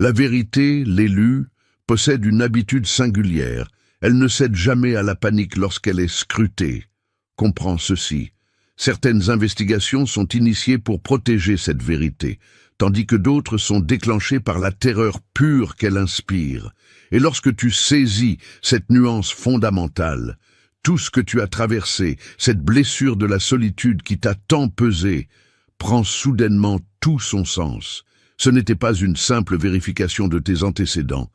La vérité, l'élu, possède une habitude singulière. Elle ne cède jamais à la panique lorsqu'elle est scrutée. Comprends ceci. Certaines investigations sont initiées pour protéger cette vérité, tandis que d'autres sont déclenchées par la terreur pure qu'elle inspire. Et lorsque tu saisis cette nuance fondamentale, tout ce que tu as traversé, cette blessure de la solitude qui t'a tant pesé, prend soudainement tout son sens. Ce n'était pas une simple vérification de tes antécédents.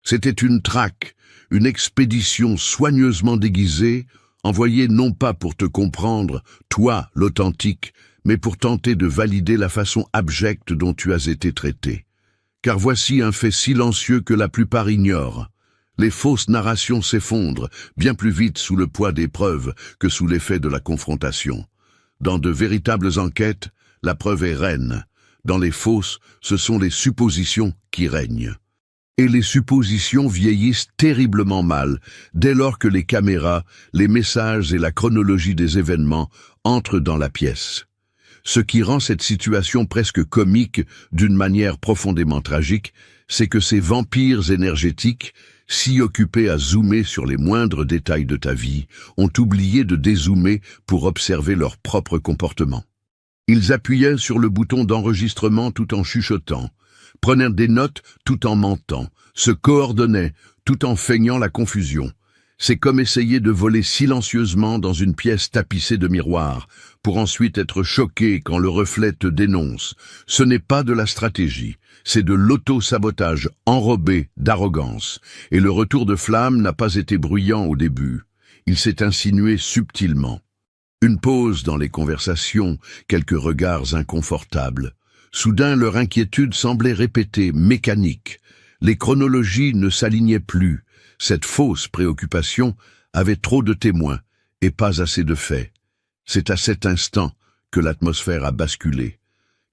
C'était une traque, une expédition soigneusement déguisée, envoyée non pas pour te comprendre, toi, l'authentique, mais pour tenter de valider la façon abjecte dont tu as été traité. Car voici un fait silencieux que la plupart ignorent. Les fausses narrations s'effondrent bien plus vite sous le poids des preuves que sous l'effet de la confrontation. Dans de véritables enquêtes, la preuve est reine. Dans les fausses, ce sont les suppositions qui règnent. Et les suppositions vieillissent terriblement mal dès lors que les caméras, les messages et la chronologie des événements entrent dans la pièce. Ce qui rend cette situation presque comique d'une manière profondément tragique, c'est que ces vampires énergétiques, si occupés à zoomer sur les moindres détails de ta vie, ont oublié de dézoomer pour observer leur propre comportement. Ils appuyaient sur le bouton d'enregistrement tout en chuchotant, prenaient des notes tout en mentant, se coordonnaient tout en feignant la confusion. C'est comme essayer de voler silencieusement dans une pièce tapissée de miroirs, pour ensuite être choqué quand le reflet te dénonce. Ce n'est pas de la stratégie, c'est de l'auto-sabotage enrobé d'arrogance. Et le retour de flamme n'a pas été bruyant au début. Il s'est insinué subtilement. Une pause dans les conversations, quelques regards inconfortables. Soudain, leur inquiétude semblait répétée, mécanique. Les chronologies ne s'alignaient plus. Cette fausse préoccupation avait trop de témoins et pas assez de faits. C'est à cet instant que l'atmosphère a basculé.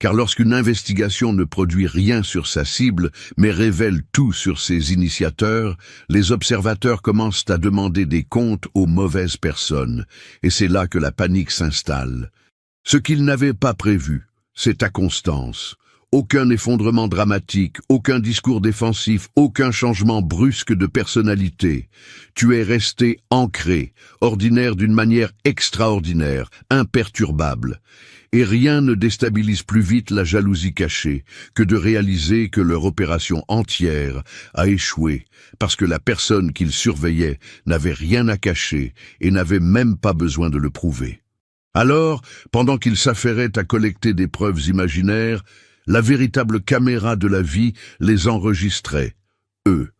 Car lorsqu'une investigation ne produit rien sur sa cible, mais révèle tout sur ses initiateurs, les observateurs commencent à demander des comptes aux mauvaises personnes, et c'est là que la panique s'installe. Ce qu'ils n'avaient pas prévu, c'est ta constance. Aucun effondrement dramatique, aucun discours défensif, aucun changement brusque de personnalité. Tu es resté ancré, ordinaire d'une manière extraordinaire, imperturbable. Et rien ne déstabilise plus vite la jalousie cachée que de réaliser que leur opération entière a échoué parce que la personne qu'ils surveillaient n'avait rien à cacher et n'avait même pas besoin de le prouver. Alors, pendant qu'ils s'affairaient à collecter des preuves imaginaires, la véritable caméra de la vie les enregistrait, eux.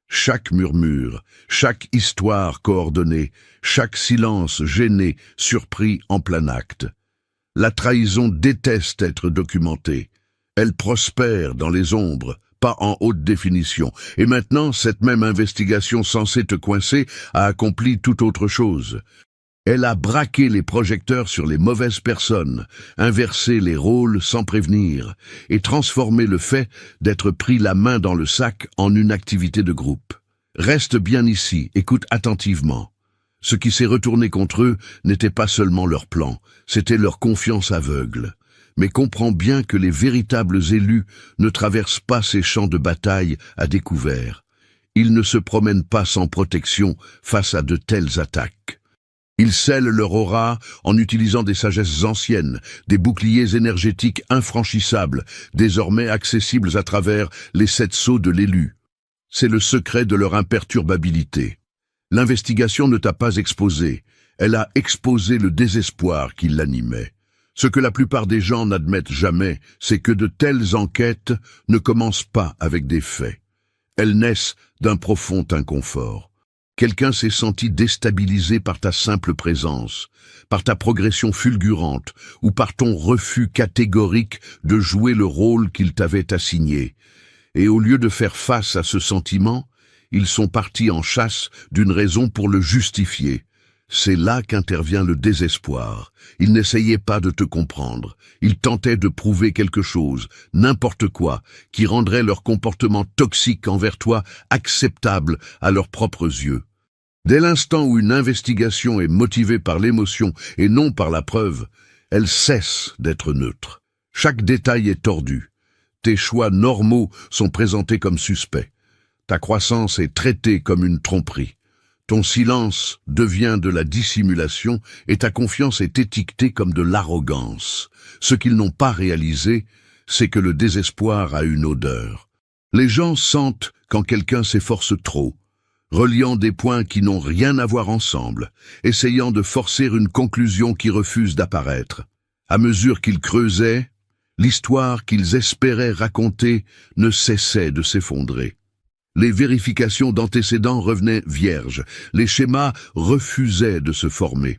Chaque murmure, chaque histoire coordonnée, chaque silence gêné, surpris en plein acte. La trahison déteste être documentée. Elle prospère dans les ombres, pas en haute définition. Et maintenant, cette même investigation censée te coincer a accompli tout autre chose. Elle a braqué les projecteurs sur les mauvaises personnes, inversé les rôles sans prévenir, et transformé le fait d'être pris la main dans le sac en une activité de groupe. Reste bien ici, écoute attentivement. Ce qui s'est retourné contre eux n'était pas seulement leur plan, c'était leur confiance aveugle. Mais comprends bien que les véritables élus ne traversent pas ces champs de bataille à découvert. Ils ne se promènent pas sans protection face à de telles attaques. Ils scellent leur aura en utilisant des sagesses anciennes, des boucliers énergétiques infranchissables, désormais accessibles à travers les 7 sceaux de l'élu. C'est le secret de leur imperturbabilité. L'investigation ne t'a pas exposé, elle a exposé le désespoir qui l'animait. Ce que la plupart des gens n'admettent jamais, c'est que de telles enquêtes ne commencent pas avec des faits. Elles naissent d'un profond inconfort. Quelqu'un s'est senti déstabilisé par ta simple présence, par ta progression fulgurante ou par ton refus catégorique de jouer le rôle qu'il t'avait assigné. Et au lieu de faire face à ce sentiment, ils sont partis en chasse d'une raison pour le justifier. C'est là qu'intervient le désespoir. Ils n'essayaient pas de te comprendre. Ils tentaient de prouver quelque chose, n'importe quoi, qui rendrait leur comportement toxique envers toi acceptable à leurs propres yeux. Dès l'instant où une investigation est motivée par l'émotion et non par la preuve, elle cesse d'être neutre. Chaque détail est tordu. Tes choix normaux sont présentés comme suspects. Ta croissance est traitée comme une tromperie. Ton silence devient de la dissimulation et ta confiance est étiquetée comme de l'arrogance. Ce qu'ils n'ont pas réalisé, c'est que le désespoir a une odeur. Les gens sentent quand quelqu'un s'efforce trop, reliant des points qui n'ont rien à voir ensemble, essayant de forcer une conclusion qui refuse d'apparaître. À mesure qu'ils creusaient, l'histoire qu'ils espéraient raconter ne cessait de s'effondrer. Les vérifications d'antécédents revenaient vierges, les schémas refusaient de se former.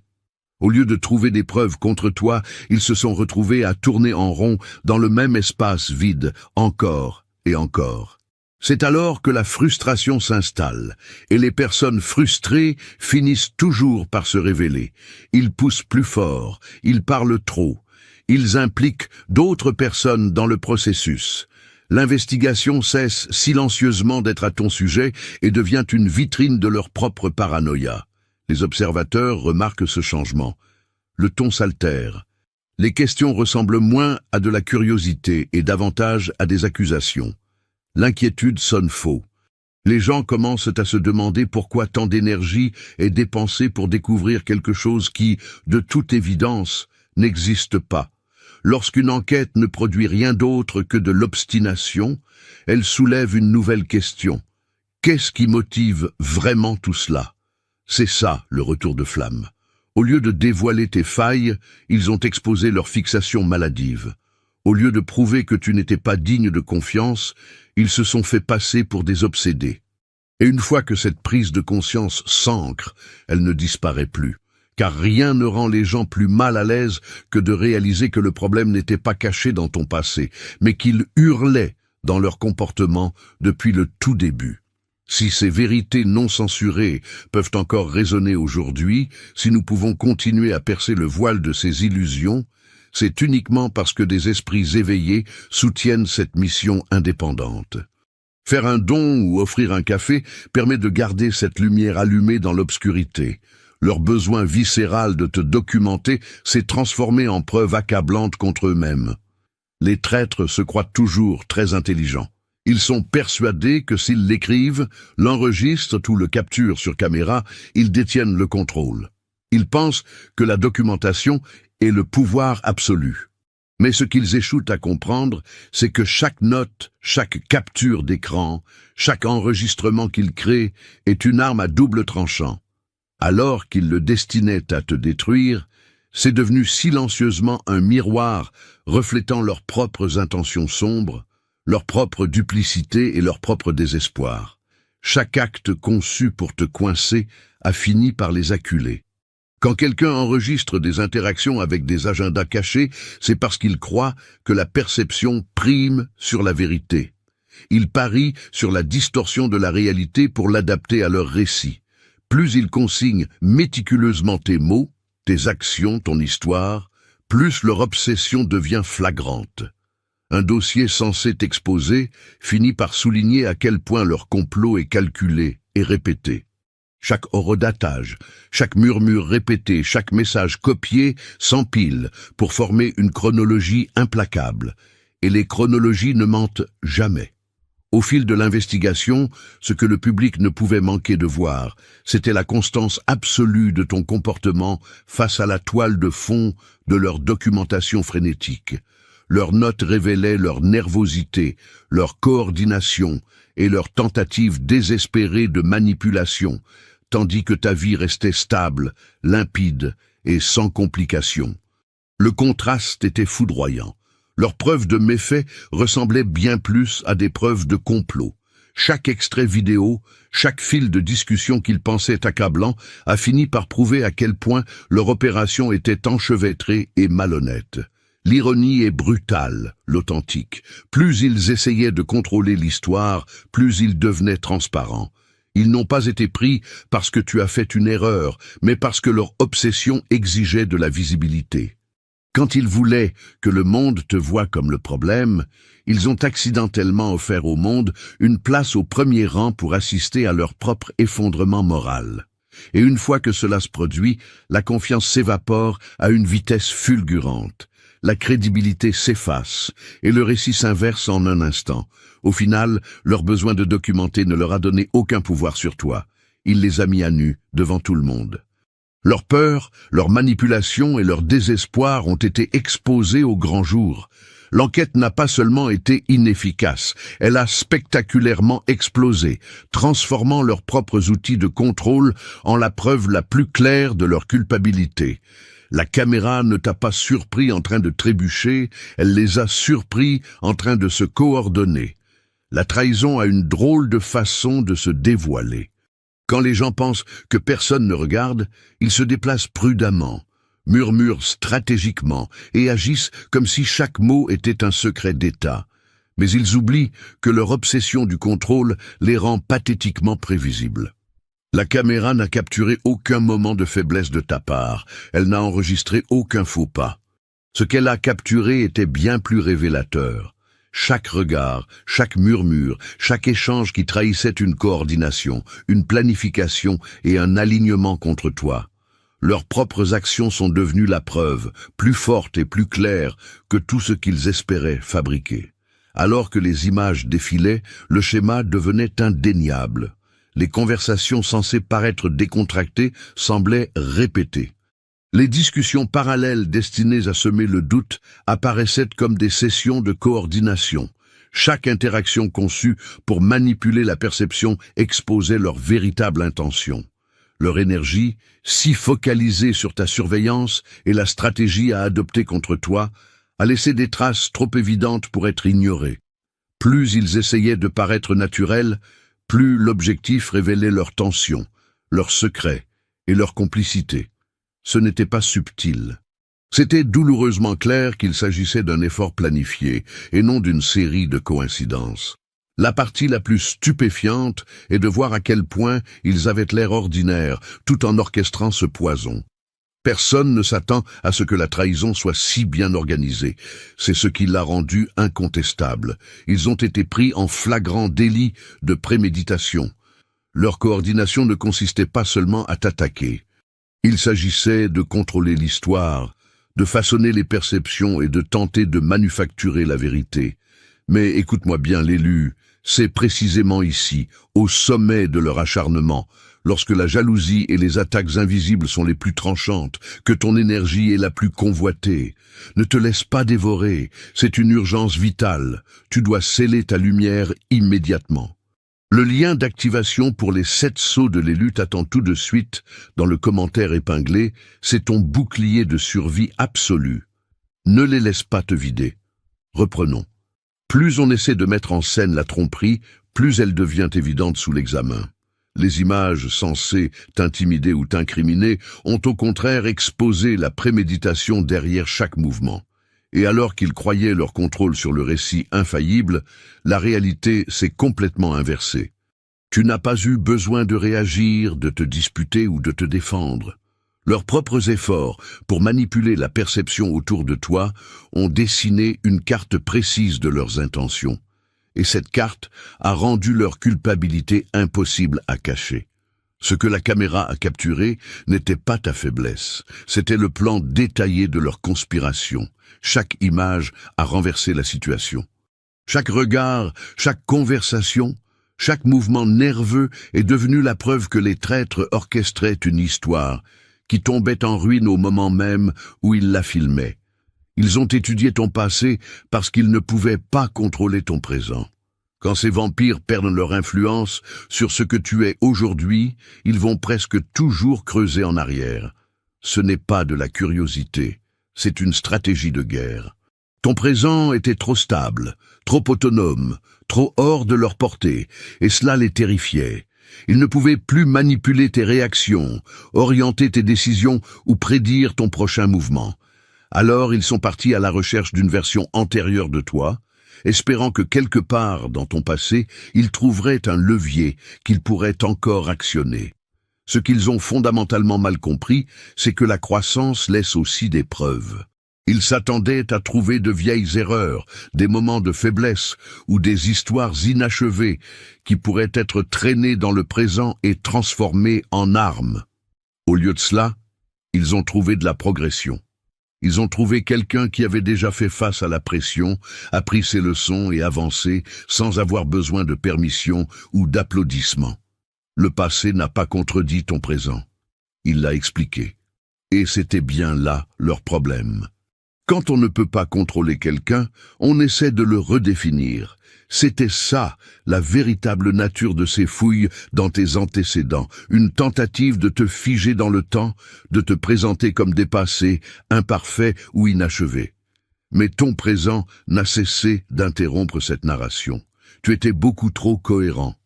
Au lieu de trouver des preuves contre toi, ils se sont retrouvés à tourner en rond dans le même espace vide, encore et encore. C'est alors que la frustration s'installe, et les personnes frustrées finissent toujours par se révéler. Ils poussent plus fort, ils parlent trop, ils impliquent d'autres personnes dans le processus. L'investigation cesse silencieusement d'être à ton sujet et devient une vitrine de leur propre paranoïa. Les observateurs remarquent ce changement. Le ton s'altère. Les questions ressemblent moins à de la curiosité et davantage à des accusations. L'inquiétude sonne faux. Les gens commencent à se demander pourquoi tant d'énergie est dépensée pour découvrir quelque chose qui, de toute évidence, n'existe pas. Lorsqu'une enquête ne produit rien d'autre que de l'obstination, elle soulève une nouvelle question. Qu'est-ce qui motive vraiment tout cela? C'est ça, le retour de flamme. Au lieu de dévoiler tes failles, ils ont exposé leur fixation maladive. Au lieu de prouver que tu n'étais pas digne de confiance, ils se sont fait passer pour des obsédés. Et une fois que cette prise de conscience s'ancre, elle ne disparaît plus. Car rien ne rend les gens plus mal à l'aise que de réaliser que le problème n'était pas caché dans ton passé, mais qu'il hurlait dans leur comportement depuis le tout début. Si ces vérités non censurées peuvent encore résonner aujourd'hui, si nous pouvons continuer à percer le voile de ces illusions, c'est uniquement parce que des esprits éveillés soutiennent cette mission indépendante. Faire un don ou offrir un café permet de garder cette lumière allumée dans l'obscurité. Leur besoin viscéral de te documenter s'est transformé en preuve accablante contre eux-mêmes. Les traîtres se croient toujours très intelligents. Ils sont persuadés que s'ils l'écrivent, l'enregistrent ou le capturent sur caméra, ils détiennent le contrôle. Ils pensent que la documentation est le pouvoir absolu. Mais ce qu'ils échouent à comprendre, c'est que chaque note, chaque capture d'écran, chaque enregistrement qu'ils créent est une arme à double tranchant. Alors qu'ils le destinaient à te détruire, c'est devenu silencieusement un miroir reflétant leurs propres intentions sombres, leur propre duplicité et leur propre désespoir. Chaque acte conçu pour te coincer a fini par les acculer. Quand quelqu'un enregistre des interactions avec des agendas cachés, c'est parce qu'il croit que la perception prime sur la vérité. Il parie sur la distorsion de la réalité pour l'adapter à leur récit. Plus il consigne méticuleusement tes mots, tes actions, ton histoire, plus leur obsession devient flagrante. Un dossier censé t'exposer finit par souligner à quel point leur complot est calculé et répété. Chaque horodatage, chaque murmure répété, chaque message copié s'empile pour former une chronologie implacable. Et les chronologies ne mentent jamais. Au fil de l'investigation, ce que le public ne pouvait manquer de voir, c'était la constance absolue de ton comportement face à la toile de fond de leur documentation frénétique. Leurs notes révélaient leur nervosité, leur coordination et leur tentative désespérée de manipulation, tandis que ta vie restait stable, limpide et sans complications. Le contraste était foudroyant. Leurs preuves de méfaits ressemblaient bien plus à des preuves de complot. Chaque extrait vidéo, chaque fil de discussion qu'ils pensaient accablant a fini par prouver à quel point leur opération était enchevêtrée et malhonnête. L'ironie est brutale, l'authentique. Plus ils essayaient de contrôler l'histoire, plus ils devenaient transparents. Ils n'ont pas été pris parce que tu as fait une erreur, mais parce que leur obsession exigeait de la visibilité. Quand ils voulaient que le monde te voie comme le problème, ils ont accidentellement offert au monde une place au premier rang pour assister à leur propre effondrement moral. Et une fois que cela se produit, la confiance s'évapore à une vitesse fulgurante. la crédibilité s'efface et le récit s'inverse en un instant. Au final, leur besoin de documenter ne leur a donné aucun pouvoir sur toi. Il les a mis à nu devant tout le monde. Leur peur, leur manipulation et leur désespoir ont été exposés au grand jour. L'enquête n'a pas seulement été inefficace, elle a spectaculairement explosé, transformant leurs propres outils de contrôle en la preuve la plus claire de leur culpabilité. La caméra ne t'a pas surpris en train de trébucher, elle les a surpris en train de se coordonner. La trahison a une drôle de façon de se dévoiler. Quand les gens pensent que personne ne regarde, ils se déplacent prudemment, murmurent stratégiquement et agissent comme si chaque mot était un secret d'État. Mais ils oublient que leur obsession du contrôle les rend pathétiquement prévisibles. La caméra n'a capturé aucun moment de faiblesse de ta part, elle n'a enregistré aucun faux pas. Ce qu'elle a capturé était bien plus révélateur. Chaque regard, chaque murmure, chaque échange qui trahissait une coordination, une planification et un alignement contre toi. Leurs propres actions sont devenues la preuve, plus forte et plus claire que tout ce qu'ils espéraient fabriquer. Alors que les images défilaient, le schéma devenait indéniable. Les conversations censées paraître décontractées semblaient répétées. Les discussions parallèles destinées à semer le doute apparaissaient comme des sessions de coordination. Chaque interaction conçue pour manipuler la perception exposait leur véritable intention. Leur énergie, si focalisée sur ta surveillance et la stratégie à adopter contre toi, a laissé des traces trop évidentes pour être ignorées. Plus ils essayaient de paraître naturels, plus l'objectif révélait leur tension, leurs secrets et leur complicité. Ce n'était pas subtil. C'était douloureusement clair qu'il s'agissait d'un effort planifié et non d'une série de coïncidences. La partie la plus stupéfiante est de voir à quel point ils avaient l'air ordinaires tout en orchestrant ce poison. Personne ne s'attend à ce que la trahison soit si bien organisée. C'est ce qui l'a rendue incontestable. Ils ont été pris en flagrant délit de préméditation. Leur coordination ne consistait pas seulement à t'attaquer. Il s'agissait de contrôler l'histoire, de façonner les perceptions et de tenter de manufacturer la vérité. Mais écoute-moi bien, l'élu, c'est précisément ici, au sommet de leur acharnement, lorsque la jalousie et les attaques invisibles sont les plus tranchantes, que ton énergie est la plus convoitée. Ne te laisse pas dévorer, c'est une urgence vitale. Tu dois sceller ta lumière immédiatement. Le lien d'activation pour les 7 sauts de l'élu t'attend tout de suite dans le commentaire épinglé, c'est ton bouclier de survie absolu. Ne les laisse pas te vider. Reprenons. Plus on essaie de mettre en scène la tromperie, plus elle devient évidente sous l'examen. Les images censées t'intimider ou t'incriminer ont au contraire exposé la préméditation derrière chaque mouvement. Et alors qu'ils croyaient leur contrôle sur le récit infaillible, la réalité s'est complètement inversée. Tu n'as pas eu besoin de réagir, de te disputer ou de te défendre. Leurs propres efforts pour manipuler la perception autour de toi ont dessiné une carte précise de leurs intentions. Et cette carte a rendu leur culpabilité impossible à cacher. Ce que la caméra a capturé n'était pas ta faiblesse, c'était le plan détaillé de leur conspiration. Chaque image a renversé la situation. Chaque regard, chaque conversation, chaque mouvement nerveux est devenu la preuve que les traîtres orchestraient une histoire qui tombait en ruine au moment même où ils la filmaient. Ils ont étudié ton passé parce qu'ils ne pouvaient pas contrôler ton présent. Quand ces vampires perdent leur influence sur ce que tu es aujourd'hui, ils vont presque toujours creuser en arrière. Ce n'est pas de la curiosité, c'est une stratégie de guerre. Ton présent était trop stable, trop autonome, trop hors de leur portée, et cela les terrifiait. Ils ne pouvaient plus manipuler tes réactions, orienter tes décisions ou prédire ton prochain mouvement. Alors ils sont partis à la recherche d'une version antérieure de toi, espérant que quelque part dans ton passé, ils trouveraient un levier qu'ils pourraient encore actionner. Ce qu'ils ont fondamentalement mal compris, c'est que la croissance laisse aussi des preuves. Ils s'attendaient à trouver de vieilles erreurs, des moments de faiblesse ou des histoires inachevées qui pourraient être traînées dans le présent et transformées en armes. Au lieu de cela, ils ont trouvé de la progression. Ils ont trouvé quelqu'un qui avait déjà fait face à la pression, appris ses leçons et avancé sans avoir besoin de permission ou d'applaudissements. Le passé n'a pas contredit ton présent. Il l'a expliqué. Et c'était bien là leur problème. Quand on ne peut pas contrôler quelqu'un, on essaie de le redéfinir. C'était ça, la véritable nature de ces fouilles dans tes antécédents, une tentative de te figer dans le temps, de te présenter comme dépassé, imparfait ou inachevé. Mais ton présent n'a cessé d'interrompre cette narration. Tu étais beaucoup trop cohérent.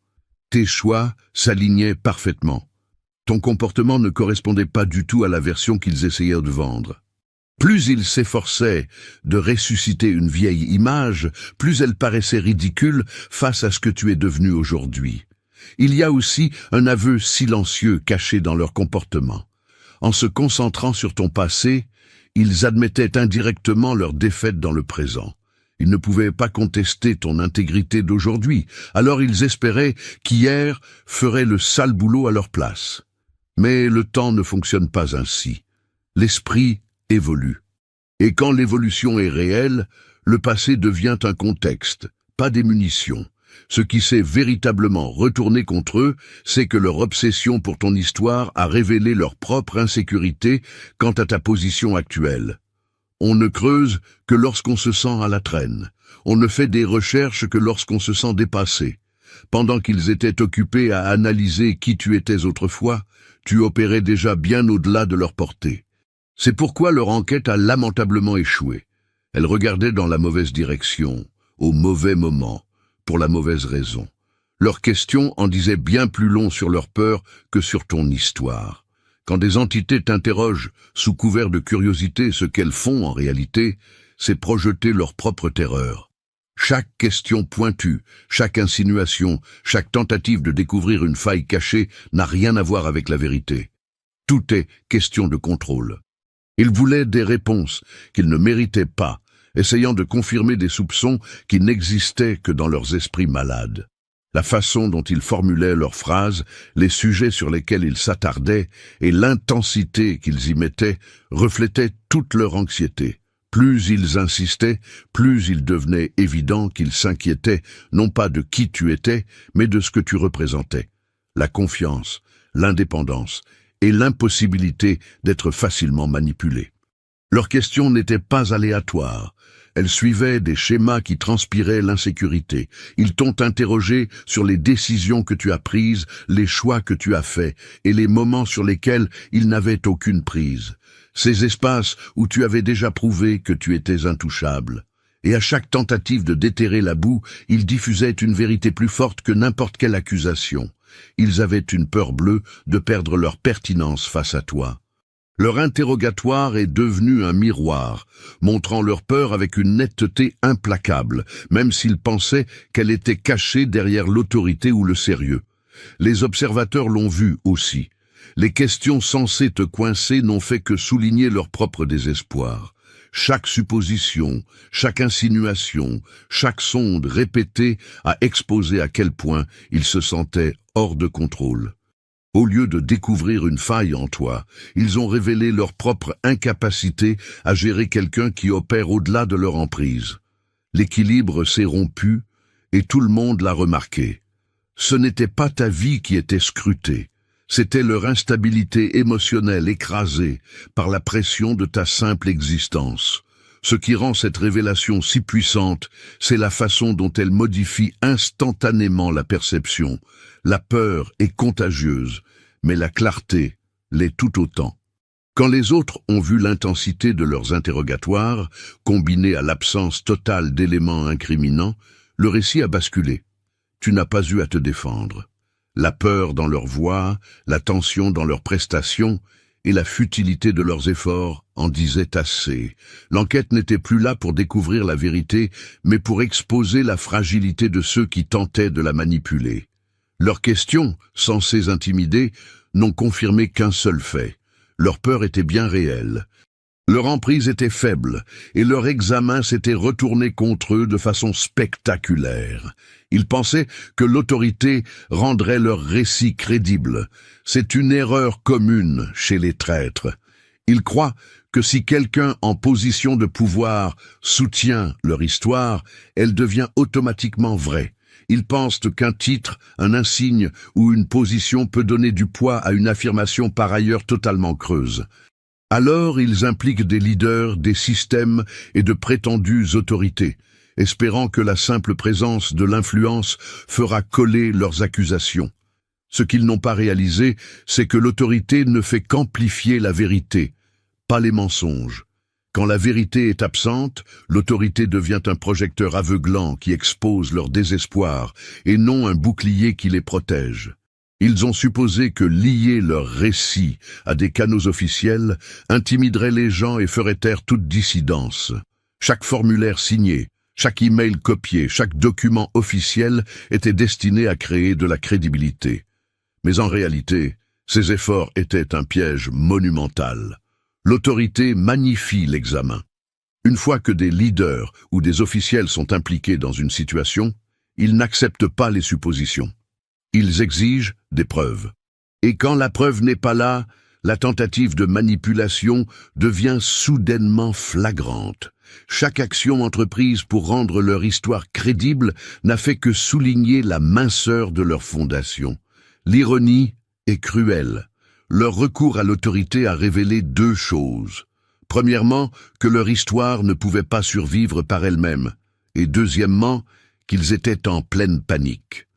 Tes choix s'alignaient parfaitement. Ton comportement ne correspondait pas du tout à la version qu'ils essayaient de vendre. Plus ils s'efforçaient de ressusciter une vieille image, plus elle paraissait ridicule face à ce que tu es devenu aujourd'hui. Il y a aussi un aveu silencieux caché dans leur comportement. En se concentrant sur ton passé, ils admettaient indirectement leur défaite dans le présent. Ils ne pouvaient pas contester ton intégrité d'aujourd'hui, alors ils espéraient qu'hier ferait le sale boulot à leur place. Mais le temps ne fonctionne pas ainsi. L'esprit évolue. Et quand l'évolution est réelle, le passé devient un contexte, pas des munitions. Ce qui s'est véritablement retourné contre eux, c'est que leur obsession pour ton histoire a révélé leur propre insécurité quant à ta position actuelle. On ne creuse que lorsqu'on se sent à la traîne. On ne fait des recherches que lorsqu'on se sent dépassé. Pendant qu'ils étaient occupés à analyser qui tu étais autrefois, tu opérais déjà bien au-delà de leur portée. C'est pourquoi leur enquête a lamentablement échoué. Elle regardait dans la mauvaise direction, au mauvais moment, pour la mauvaise raison. Leurs questions en disaient bien plus long sur leur peur que sur ton histoire. Quand des entités t'interrogent sous couvert de curiosité ce qu'elles font en réalité, c'est projeter leur propre terreur. Chaque question pointue, chaque insinuation, chaque tentative de découvrir une faille cachée n'a rien à voir avec la vérité. Tout est question de contrôle. Ils voulaient des réponses qu'ils ne méritaient pas, essayant de confirmer des soupçons qui n'existaient que dans leurs esprits malades. La façon dont ils formulaient leurs phrases, les sujets sur lesquels ils s'attardaient et l'intensité qu'ils y mettaient reflétaient toute leur anxiété. Plus ils insistaient, plus il devenait évident qu'ils s'inquiétaient non pas de qui tu étais, mais de ce que tu représentais. La confiance, l'indépendance et l'impossibilité d'être facilement manipulé. Leurs questions n'étaient pas aléatoires. Elles suivaient des schémas qui transpiraient l'insécurité. Ils t'ont interrogé sur les décisions que tu as prises, les choix que tu as faits et les moments sur lesquels ils n'avaient aucune prise. Ces espaces où tu avais déjà prouvé que tu étais intouchable. Et à chaque tentative de déterrer la boue, ils diffusaient une vérité plus forte que n'importe quelle accusation. Ils avaient une peur bleue de perdre leur pertinence face à toi. Leur interrogatoire est devenu un miroir, montrant leur peur avec une netteté implacable, même s'ils pensaient qu'elle était cachée derrière l'autorité ou le sérieux. Les observateurs l'ont vu aussi. Les questions censées te coincer n'ont fait que souligner leur propre désespoir. Chaque supposition, chaque insinuation, chaque sonde répétée a exposé à quel point ils se sentaient hors de contrôle. Au lieu de découvrir une faille en toi, ils ont révélé leur propre incapacité à gérer quelqu'un qui opère au-delà de leur emprise. L'équilibre s'est rompu et tout le monde l'a remarqué. Ce n'était pas ta vie qui était scrutée, c'était leur instabilité émotionnelle écrasée par la pression de ta simple existence. Ce qui rend cette révélation si puissante, c'est la façon dont elle modifie instantanément la perception. La peur est contagieuse, mais la clarté l'est tout autant. Quand les autres ont vu l'intensité de leurs interrogatoires, combinée à l'absence totale d'éléments incriminants, le récit a basculé. Tu n'as pas eu à te défendre. La peur dans leur voix, la tension dans leurs prestations et la futilité de leurs efforts en disaient assez. L'enquête n'était plus là pour découvrir la vérité, mais pour exposer la fragilité de ceux qui tentaient de la manipuler. Leurs questions, censées intimider, n'ont confirmé qu'un seul fait. Leur peur était bien réelle. Leur emprise était faible, et leur examen s'était retourné contre eux de façon spectaculaire. Ils pensaient que l'autorité rendrait leur récit crédible. C'est une erreur commune chez les traîtres. Ils croient que si quelqu'un en position de pouvoir soutient leur histoire, elle devient automatiquement vraie. Ils pensent qu'un titre, un insigne ou une position peut donner du poids à une affirmation par ailleurs totalement creuse. Alors ils impliquent des leaders, des systèmes et de prétendues autorités, espérant que la simple présence de l'influence fera coller leurs accusations. Ce qu'ils n'ont pas réalisé, c'est que l'autorité ne fait qu'amplifier la vérité, pas les mensonges. Quand la vérité est absente, l'autorité devient un projecteur aveuglant qui expose leur désespoir et non un bouclier qui les protège. Ils ont supposé que lier leur récit à des canaux officiels intimiderait les gens et ferait taire toute dissidence. Chaque formulaire signé, chaque email copié, chaque document officiel était destiné à créer de la crédibilité. Mais en réalité, ces efforts étaient un piège monumental. L'autorité magnifie l'examen. Une fois que des leaders ou des officiels sont impliqués dans une situation, ils n'acceptent pas les suppositions. Ils exigent des preuves. Et quand la preuve n'est pas là, la tentative de manipulation devient soudainement flagrante. Chaque action entreprise pour rendre leur histoire crédible n'a fait que souligner la minceur de leur fondation. L'ironie est cruelle. Leur recours à l'autorité a révélé deux choses. Premièrement, que leur histoire ne pouvait pas survivre par elle-même. Et deuxièmement, qu'ils étaient en pleine panique.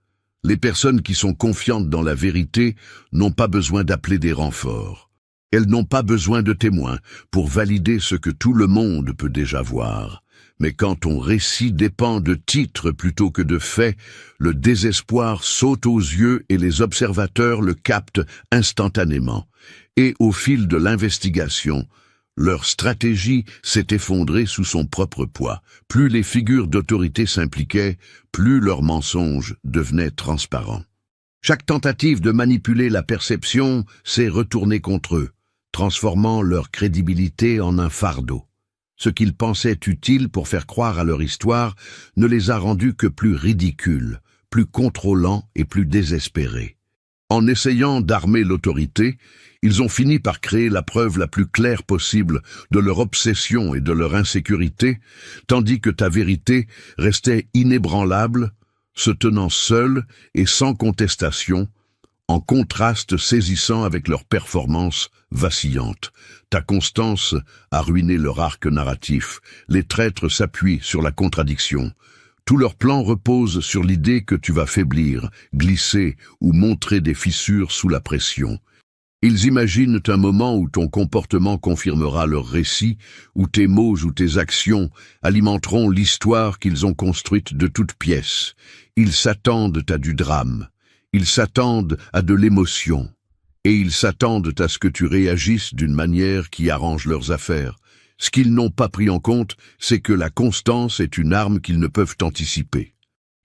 Les personnes qui sont confiantes dans la vérité n'ont pas besoin d'appeler des renforts. Elles n'ont pas besoin de témoins pour valider ce que tout le monde peut déjà voir. Mais quand ton récit dépend de titres plutôt que de faits, le désespoir saute aux yeux et les observateurs le captent instantanément. Et au fil de l'investigation, leur stratégie s'est effondrée sous son propre poids. Plus les figures d'autorité s'impliquaient, plus leurs mensonges devenaient transparents. Chaque tentative de manipuler la perception s'est retournée contre eux, transformant leur crédibilité en un fardeau. Ce qu'ils pensaient utile pour faire croire à leur histoire ne les a rendus que plus ridicules, plus contrôlants et plus désespérés. En essayant d'armer l'autorité, ils ont fini par créer la preuve la plus claire possible de leur obsession et de leur insécurité, tandis que ta vérité restait inébranlable, se tenant seule et sans contestation, en contraste saisissant avec leur performance vacillante. Ta constance a ruiné leur arc narratif. Les traîtres s'appuient sur la contradiction. Tous leurs plans reposent sur l'idée que tu vas faiblir, glisser ou montrer des fissures sous la pression. Ils imaginent un moment où ton comportement confirmera leur récit, où tes mots ou tes actions alimenteront l'histoire qu'ils ont construite de toutes pièces. Ils s'attendent à du drame. Ils s'attendent à de l'émotion. Et ils s'attendent à ce que tu réagisses d'une manière qui arrange leurs affaires. Ce qu'ils n'ont pas pris en compte, c'est que la constance est une arme qu'ils ne peuvent anticiper.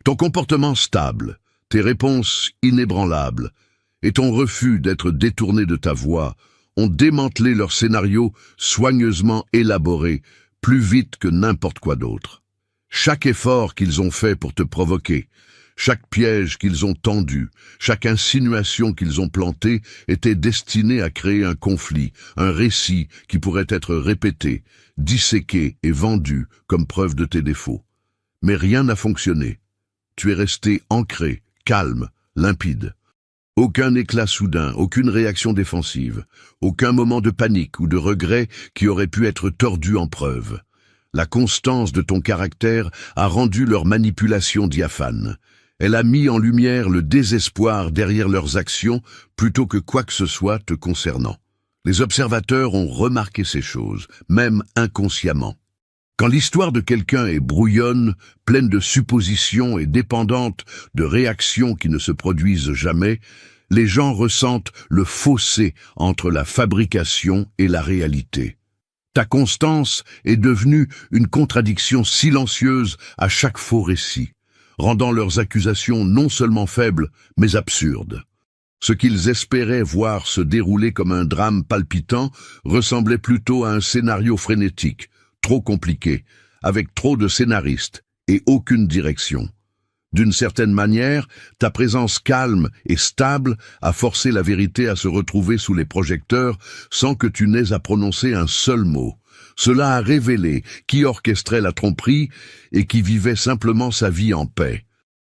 Ton comportement stable, tes réponses inébranlables, et ton refus d'être détourné de ta voix ont démantelé leur scénario soigneusement élaboré, plus vite que n'importe quoi d'autre. Chaque effort qu'ils ont fait pour te provoquer, chaque piège qu'ils ont tendu, chaque insinuation qu'ils ont plantée était destinée à créer un conflit, un récit qui pourrait être répété, disséqué et vendu comme preuve de tes défauts. Mais rien n'a fonctionné. Tu es resté ancré, calme, limpide. Aucun éclat soudain, aucune réaction défensive, aucun moment de panique ou de regret qui aurait pu être tordu en preuve. La constance de ton caractère a rendu leur manipulation diaphane. Elle a mis en lumière le désespoir derrière leurs actions plutôt que quoi que ce soit te concernant. Les observateurs ont remarqué ces choses, même inconsciemment. Quand l'histoire de quelqu'un est brouillonne, pleine de suppositions et dépendante de réactions qui ne se produisent jamais, les gens ressentent le fossé entre la fabrication et la réalité. Ta constance est devenue une contradiction silencieuse à chaque faux récit, rendant leurs accusations non seulement faibles, mais absurdes. Ce qu'ils espéraient voir se dérouler comme un drame palpitant ressemblait plutôt à un scénario frénétique, trop compliqué, avec trop de scénaristes et aucune direction. D'une certaine manière, ta présence calme et stable a forcé la vérité à se retrouver sous les projecteurs sans que tu n'aies à prononcer un seul mot. Cela a révélé qui orchestrait la tromperie et qui vivait simplement sa vie en paix.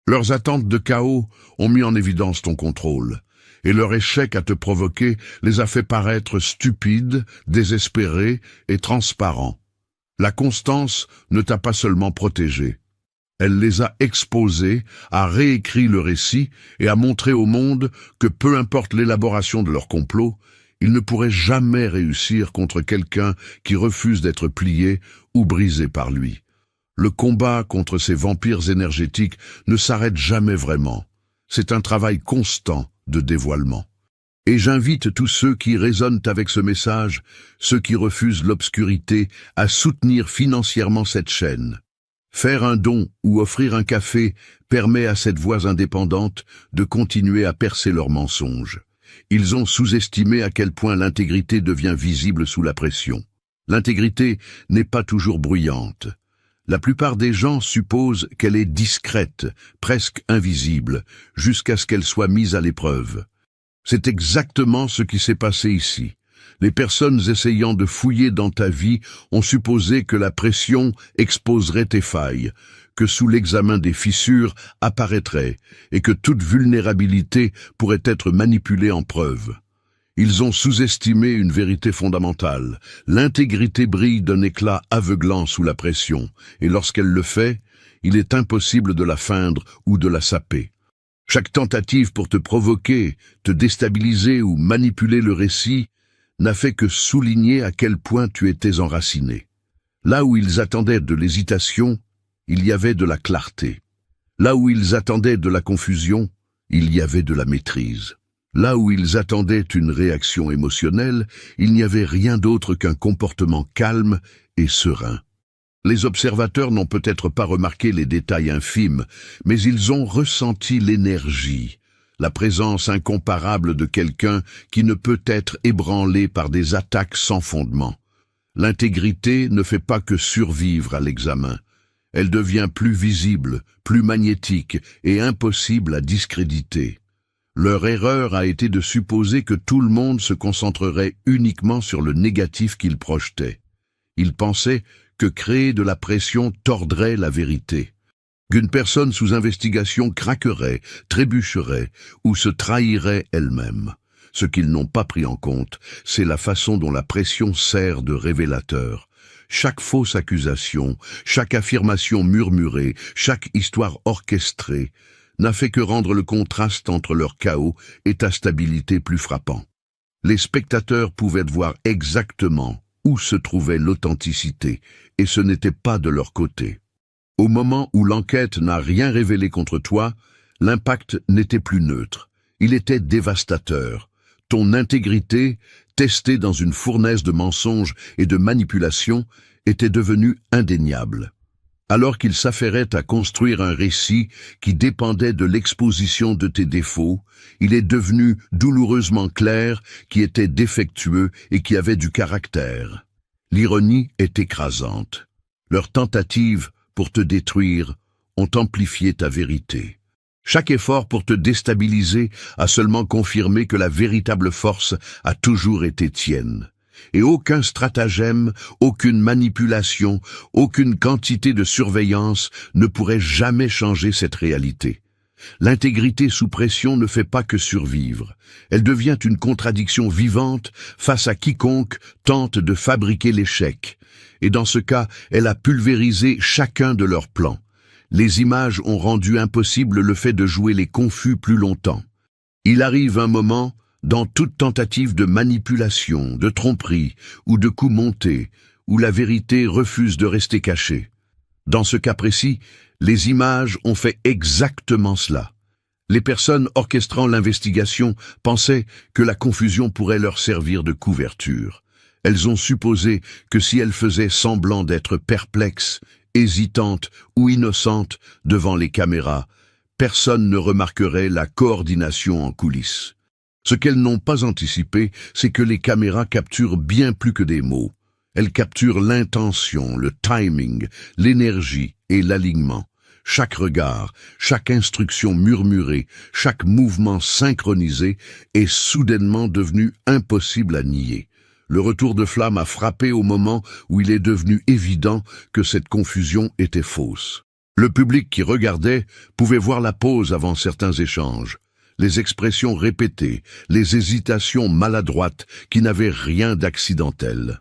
Leurs attentes de chaos ont mis en évidence ton contrôle, et leur échec à te provoquer les a fait paraître stupides, désespérés et transparents. La constance ne t'a pas seulement protégé. Elle les a exposés, a réécrit le récit et a montré au monde que peu importe l'élaboration de leur complot, ils ne pourraient jamais réussir contre quelqu'un qui refuse d'être plié ou brisé par lui. Le combat contre ces vampires énergétiques ne s'arrête jamais vraiment. C'est un travail constant de dévoilement. Et j'invite tous ceux qui résonnent avec ce message, ceux qui refusent l'obscurité, à soutenir financièrement cette chaîne. Faire un don ou offrir un café permet à cette voix indépendante de continuer à percer leurs mensonges. Ils ont sous-estimé à quel point l'intégrité devient visible sous la pression. L'intégrité n'est pas toujours bruyante. La plupart des gens supposent qu'elle est discrète, presque invisible, jusqu'à ce qu'elle soit mise à l'épreuve. C'est exactement ce qui s'est passé ici. Les personnes essayant de fouiller dans ta vie ont supposé que la pression exposerait tes failles, que sous l'examen des fissures apparaîtrait et que toute vulnérabilité pourrait être manipulée en preuve. Ils ont sous-estimé une vérité fondamentale. L'intégrité brille d'un éclat aveuglant sous la pression, et lorsqu'elle le fait, il est impossible de la feindre ou de la saper. Chaque tentative pour te provoquer, te déstabiliser ou manipuler le récit n'a fait que souligner à quel point tu étais enraciné. Là où ils attendaient de l'hésitation, il y avait de la clarté. Là où ils attendaient de la confusion, il y avait de la maîtrise. Là où ils attendaient une réaction émotionnelle, il n'y avait rien d'autre qu'un comportement calme et serein. Les observateurs n'ont peut-être pas remarqué les détails infimes, mais ils ont ressenti l'énergie, la présence incomparable de quelqu'un qui ne peut être ébranlé par des attaques sans fondement. L'intégrité ne fait pas que survivre à l'examen. Elle devient plus visible, plus magnétique et impossible à discréditer. Leur erreur a été de supposer que tout le monde se concentrerait uniquement sur le négatif qu'ils projetaient. Ils pensaient que créer de la pression tordrait la vérité, qu'une personne sous investigation craquerait, trébucherait ou se trahirait elle-même. Ce qu'ils n'ont pas pris en compte, c'est la façon dont la pression sert de révélateur. Chaque fausse accusation, chaque affirmation murmurée, chaque histoire orchestrée n'a fait que rendre le contraste entre leur chaos et ta stabilité plus frappant. Les spectateurs pouvaient voir exactement où se trouvait l'authenticité, et ce n'était pas de leur côté. Au moment où l'enquête n'a rien révélé contre toi, l'impact n'était plus neutre, il était dévastateur. Ton intégrité, testée dans une fournaise de mensonges et de manipulations, était devenue indéniable. Alors qu'il s'affairait à construire un récit qui dépendait de l'exposition de tes défauts, il est devenu douloureusement clair qui était défectueux et qui avait du caractère. L'ironie est écrasante. Leurs tentatives pour te détruire ont amplifié ta vérité. Chaque effort pour te déstabiliser a seulement confirmé que la véritable force a toujours été tienne. Et aucun stratagème, aucune manipulation, aucune quantité de surveillance ne pourrait jamais changer cette réalité. L'intégrité sous pression ne fait pas que survivre. Elle devient une contradiction vivante face à quiconque tente de fabriquer l'échec. Et dans ce cas, elle a pulvérisé chacun de leurs plans. Les images ont rendu impossible le fait de jouer les confus plus longtemps. Il arrive un moment, dans toute tentative de manipulation, de tromperie ou de coup monté, où la vérité refuse de rester cachée. Dans ce cas précis, les images ont fait exactement cela. Les personnes orchestrant l'investigation pensaient que la confusion pourrait leur servir de couverture. Elles ont supposé que si elles faisaient semblant d'être perplexes, hésitantes ou innocentes devant les caméras, personne ne remarquerait la coordination en coulisses. Ce qu'elles n'ont pas anticipé, c'est que les caméras capturent bien plus que des mots. Elles capturent l'intention, le timing, l'énergie et l'alignement. chaque regard, chaque instruction murmurée, chaque mouvement synchronisé est soudainement devenu impossible à nier. Le retour de flamme a frappé au moment où il est devenu évident que cette confusion était fausse. Le public qui regardait pouvait voir la pause avant certains échanges, les expressions répétées, les hésitations maladroites qui n'avaient rien d'accidentel.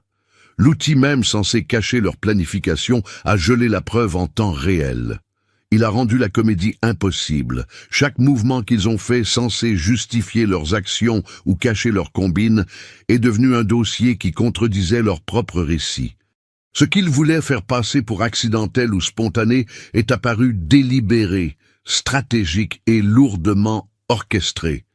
L'outil même censé cacher leur planification a gelé la preuve en temps réel. Il a rendu la comédie impossible. Chaque mouvement qu'ils ont fait censé justifier leurs actions ou cacher leurs combines est devenu un dossier qui contredisait leur propre récit. Ce qu'ils voulaient faire passer pour accidentel ou spontané est apparu délibéré, stratégique et lourdement orchestré.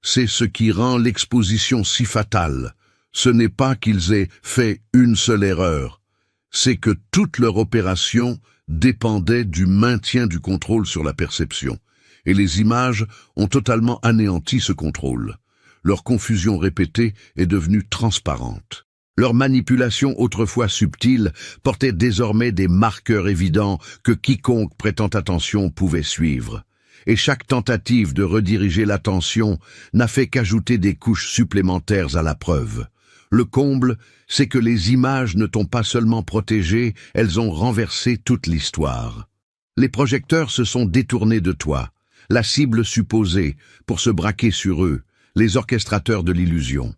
C'est ce qui rend l'exposition si fatale. Ce n'est pas qu'ils aient fait une seule erreur, c'est que toute leur opération dépendait du maintien du contrôle sur la perception, et les images ont totalement anéanti ce contrôle. Leur confusion répétée est devenue transparente. Leur manipulation autrefois subtile portait désormais des marqueurs évidents que quiconque prêtant attention pouvait suivre. Et chaque tentative de rediriger l'attention n'a fait qu'ajouter des couches supplémentaires à la preuve. Le comble, c'est que les images ne t'ont pas seulement protégé, elles ont renversé toute l'histoire. Les projecteurs se sont détournés de toi, la cible supposée, pour se braquer sur eux, les orchestrateurs de l'illusion.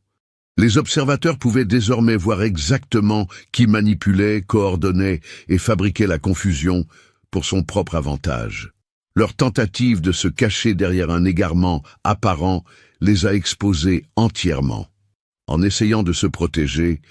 Les observateurs pouvaient désormais voir exactement qui manipulait, coordonnait et fabriquait la confusion pour son propre avantage. Leur tentative de se cacher derrière un égarement apparent les a exposés entièrement. En essayant de se protéger,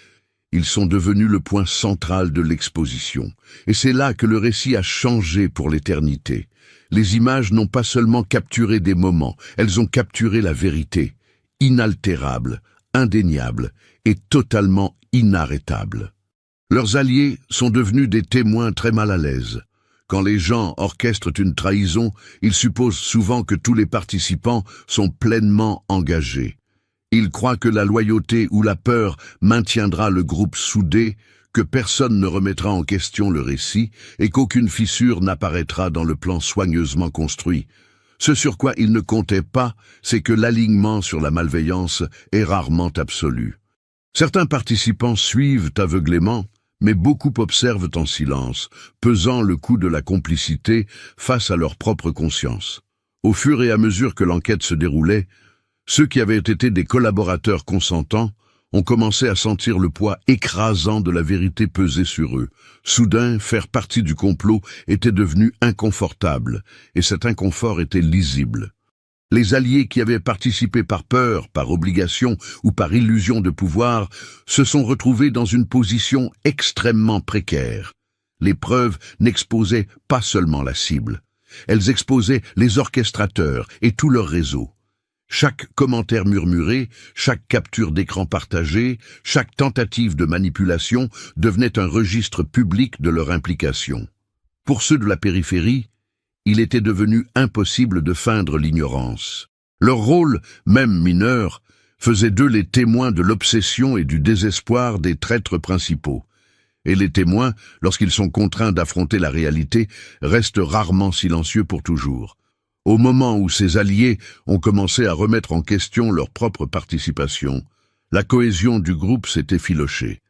ils sont devenus le point central de l'exposition. Et c'est là que le récit a changé pour l'éternité. Les images n'ont pas seulement capturé des moments, elles ont capturé la vérité, inaltérable, indéniable et totalement inarrêtable. Leurs alliés sont devenus des témoins très mal à l'aise. Quand les gens orchestrent une trahison, ils supposent souvent que tous les participants sont pleinement engagés. Ils croient que la loyauté ou la peur maintiendra le groupe soudé, que personne ne remettra en question le récit et qu'aucune fissure n'apparaîtra dans le plan soigneusement construit. Ce sur quoi ils ne comptaient pas, c'est que l'alignement sur la malveillance est rarement absolu. Certains participants suivent aveuglément, mais beaucoup observent en silence, pesant le coût de la complicité face à leur propre conscience. Au fur et à mesure que l'enquête se déroulait, ceux qui avaient été des collaborateurs consentants ont commencé à sentir le poids écrasant de la vérité peser sur eux. Soudain, faire partie du complot était devenu inconfortable, et cet inconfort était lisible. Les alliés qui avaient participé par peur, par obligation ou par illusion de pouvoir se sont retrouvés dans une position extrêmement précaire. Les preuves n'exposaient pas seulement la cible, elles exposaient les orchestrateurs et tout leur réseau. Chaque commentaire murmuré, chaque capture d'écran partagée, chaque tentative de manipulation devenait un registre public de leur implication. Pour ceux de la périphérie, il était devenu impossible de feindre l'ignorance. Leur rôle, même mineur, faisait d'eux les témoins de l'obsession et du désespoir des traîtres principaux. Et les témoins, lorsqu'ils sont contraints d'affronter la réalité, restent rarement silencieux pour toujours. Au moment où ces alliés ont commencé à remettre en question leur propre participation, la cohésion du groupe s'est effilochée.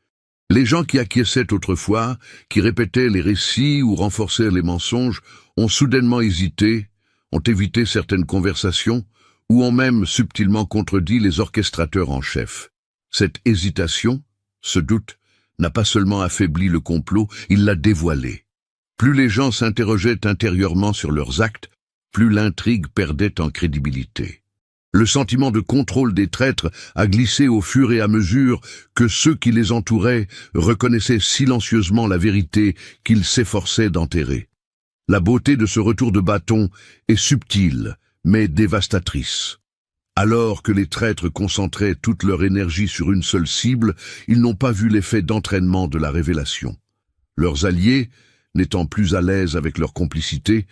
Les gens qui acquiesçaient autrefois, qui répétaient les récits ou renforçaient les mensonges, ont soudainement hésité, ont évité certaines conversations ou ont même subtilement contredit les orchestrateurs en chef. Cette hésitation, ce doute, n'a pas seulement affaibli le complot, il l'a dévoilé. Plus les gens s'interrogeaient intérieurement sur leurs actes, plus l'intrigue perdait en crédibilité. Le sentiment de contrôle des traîtres a glissé au fur et à mesure que ceux qui les entouraient reconnaissaient silencieusement la vérité qu'ils s'efforçaient d'enterrer. La beauté de ce retour de bâton est subtile, mais dévastatrice. Alors que les traîtres concentraient toute leur énergie sur une seule cible, ils n'ont pas vu l'effet d'entraînement de la révélation. Leurs alliés, n'étant plus à l'aise avec leur complicité,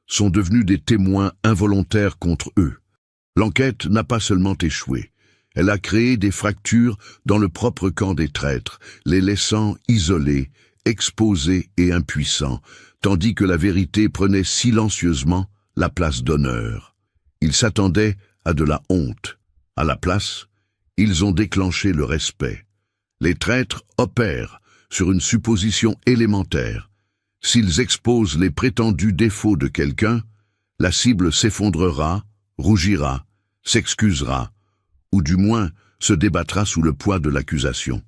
sont devenus des témoins involontaires contre eux. L'enquête n'a pas seulement échoué, elle a créé des fractures dans le propre camp des traîtres, les laissant isolés, exposés et impuissants, tandis que la vérité prenait silencieusement la place d'honneur. Ils s'attendaient à de la honte. À la place, ils ont déclenché le respect. Les traîtres opèrent sur une supposition élémentaire. S'ils exposent les prétendus défauts de quelqu'un, la cible s'effondrera, rougira, s'excusera, ou du moins se débattra sous le poids de l'accusation.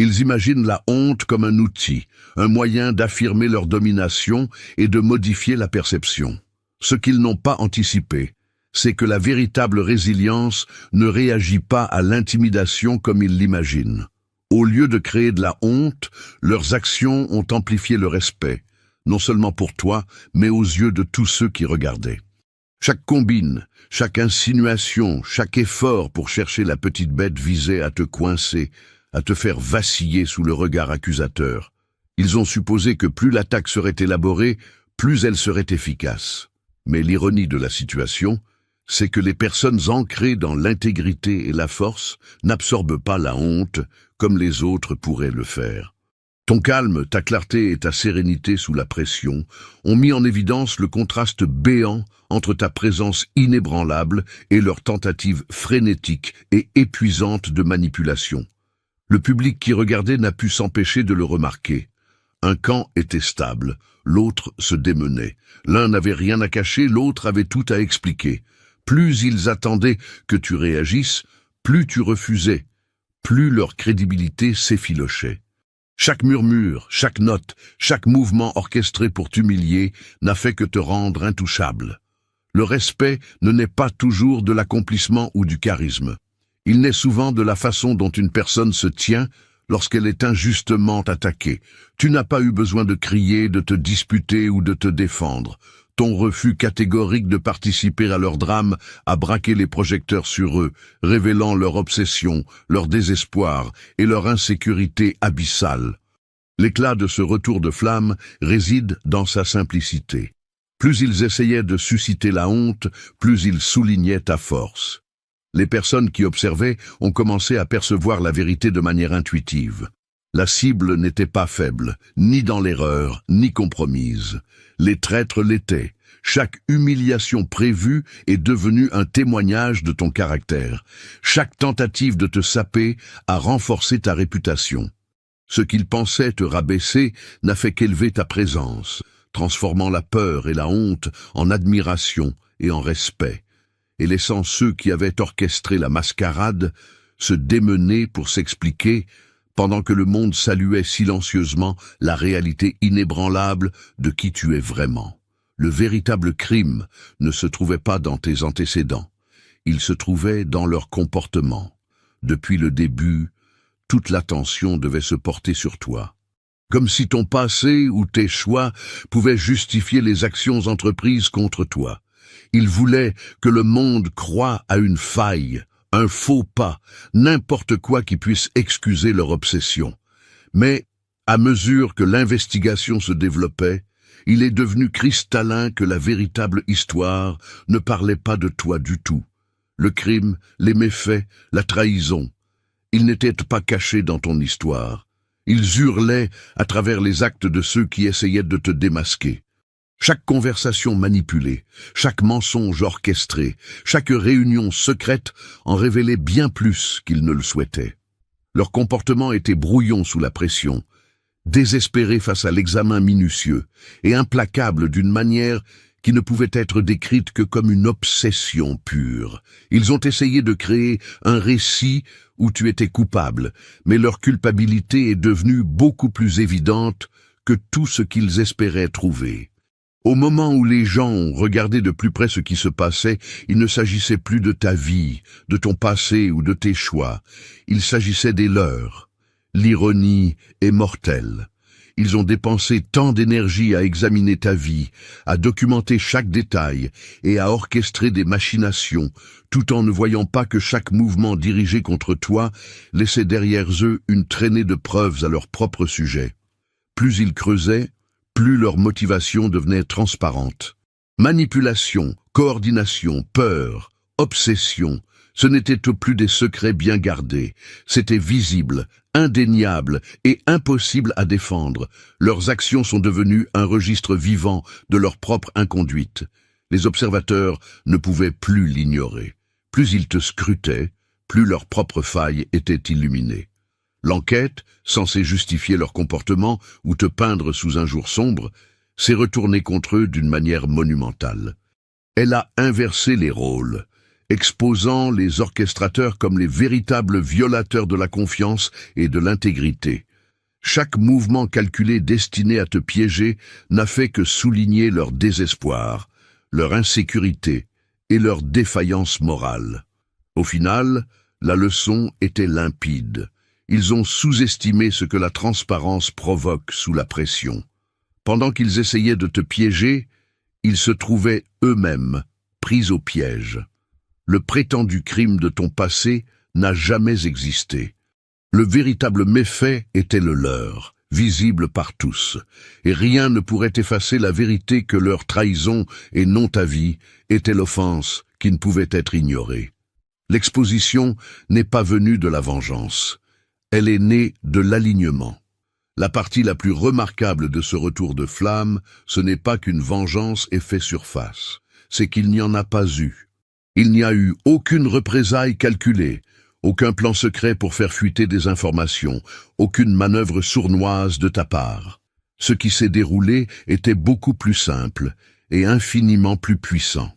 Ils imaginent la honte comme un outil, un moyen d'affirmer leur domination et de modifier la perception. Ce qu'ils n'ont pas anticipé, c'est que la véritable résilience ne réagit pas à l'intimidation comme ils l'imaginent. Au lieu de créer de la honte, leurs actions ont amplifié le respect, non seulement pour toi, mais aux yeux de tous ceux qui regardaient. Chaque combine, chaque insinuation, chaque effort pour chercher la petite bête visait à te coincer, à te faire vaciller sous le regard accusateur. Ils ont supposé que plus l'attaque serait élaborée, plus elle serait efficace. Mais l'ironie de la situation, c'est que les personnes ancrées dans l'intégrité et la force n'absorbent pas la honte comme les autres pourraient le faire. Ton calme, ta clarté et ta sérénité sous la pression ont mis en évidence le contraste béant entre ta présence inébranlable et leur tentative frénétique et épuisante de manipulation. Le public qui regardait n'a pu s'empêcher de le remarquer. Un camp était stable, l'autre se démenait. L'un n'avait rien à cacher, l'autre avait tout à expliquer. Plus ils attendaient que tu réagisses, plus tu refusais, plus leur crédibilité s'effilochait. Chaque murmure, chaque note, chaque mouvement orchestré pour t'humilier n'a fait que te rendre intouchable. Le respect ne naît pas toujours de l'accomplissement ou du charisme. Il naît souvent de la façon dont une personne se tient lorsqu'elle est injustement attaquée. Tu n'as pas eu besoin de crier, de te disputer ou de te défendre. Ton refus catégorique de participer à leur drame a braqué les projecteurs sur eux, révélant leur obsession, leur désespoir et leur insécurité abyssale. L'éclat de ce retour de flamme réside dans sa simplicité. Plus ils essayaient de susciter la honte, plus ils soulignaient ta force. Les personnes qui observaient ont commencé à percevoir la vérité de manière intuitive. La cible n'était pas faible, ni dans l'erreur, ni compromise. Les traîtres l'étaient. Chaque humiliation prévue est devenue un témoignage de ton caractère. Chaque tentative de te saper a renforcé ta réputation. Ce qu'ils pensaient te rabaisser n'a fait qu'élever ta présence, transformant la peur et la honte en admiration et en respect, et laissant ceux qui avaient orchestré la mascarade se démener pour s'expliquer, pendant que le monde saluait silencieusement la réalité inébranlable de qui tu es vraiment. Le véritable crime ne se trouvait pas dans tes antécédents, il se trouvait dans leur comportement. Depuis le début, toute l'attention devait se porter sur toi. Comme si ton passé ou tes choix pouvaient justifier les actions entreprises contre toi. Ils voulaient que le monde croie à une faille, un faux pas, n'importe quoi qui puisse excuser leur obsession. Mais, à mesure que l'investigation se développait, il est devenu cristallin que la véritable histoire ne parlait pas de toi du tout. Le crime, les méfaits, la trahison, ils n'étaient pas cachés dans ton histoire. Ils hurlaient à travers les actes de ceux qui essayaient de te démasquer. Chaque conversation manipulée, chaque mensonge orchestré, chaque réunion secrète en révélait bien plus qu'ils ne le souhaitaient. Leur comportement était brouillon sous la pression, désespéré face à l'examen minutieux et implacable d'une manière qui ne pouvait être décrite que comme une obsession pure. Ils ont essayé de créer un récit où tu étais coupable, mais leur culpabilité est devenue beaucoup plus évidente que tout ce qu'ils espéraient trouver. Au moment où les gens ont regardé de plus près ce qui se passait, il ne s'agissait plus de ta vie, de ton passé ou de tes choix. Il s'agissait des leurs. L'ironie est mortelle. Ils ont dépensé tant d'énergie à examiner ta vie, à documenter chaque détail et à orchestrer des machinations, tout en ne voyant pas que chaque mouvement dirigé contre toi laissait derrière eux une traînée de preuves à leur propre sujet. Plus ils creusaient, plus leur motivation devenait transparente. Manipulation, coordination, peur, obsession, Ce n'était plus des secrets bien gardés, c'était visible, indéniable et impossible à défendre. Leurs actions sont devenues un registre vivant de leur propre inconduite. Les observateurs ne pouvaient plus l'ignorer. Plus ils te scrutaient, plus leurs propres failles étaient illuminées. L'enquête, censée justifier leur comportement ou te peindre sous un jour sombre, s'est retournée contre eux d'une manière monumentale. Elle a inversé les rôles, exposant les orchestrateurs comme les véritables violateurs de la confiance et de l'intégrité. Chaque mouvement calculé destiné à te piéger n'a fait que souligner leur désespoir, leur insécurité et leur défaillance morale. Au final, la leçon était limpide. Ils ont sous-estimé ce que la transparence provoque sous la pression. Pendant qu'ils essayaient de te piéger, ils se trouvaient eux-mêmes pris au piège. Le prétendu crime de ton passé n'a jamais existé. Le véritable méfait était le leur, visible par tous, et rien ne pourrait effacer la vérité que leur trahison et non ta vie était l'offense qui ne pouvait être ignorée. L'exposition n'est pas venue de la vengeance. Elle est née de l'alignement. La partie la plus remarquable de ce retour de flamme, ce n'est pas qu'une vengeance ait fait surface, c'est qu'il n'y en a pas eu. Il n'y a eu aucune représaille calculée, aucun plan secret pour faire fuiter des informations, aucune manœuvre sournoise de ta part. Ce qui s'est déroulé était beaucoup plus simple et infiniment plus puissant.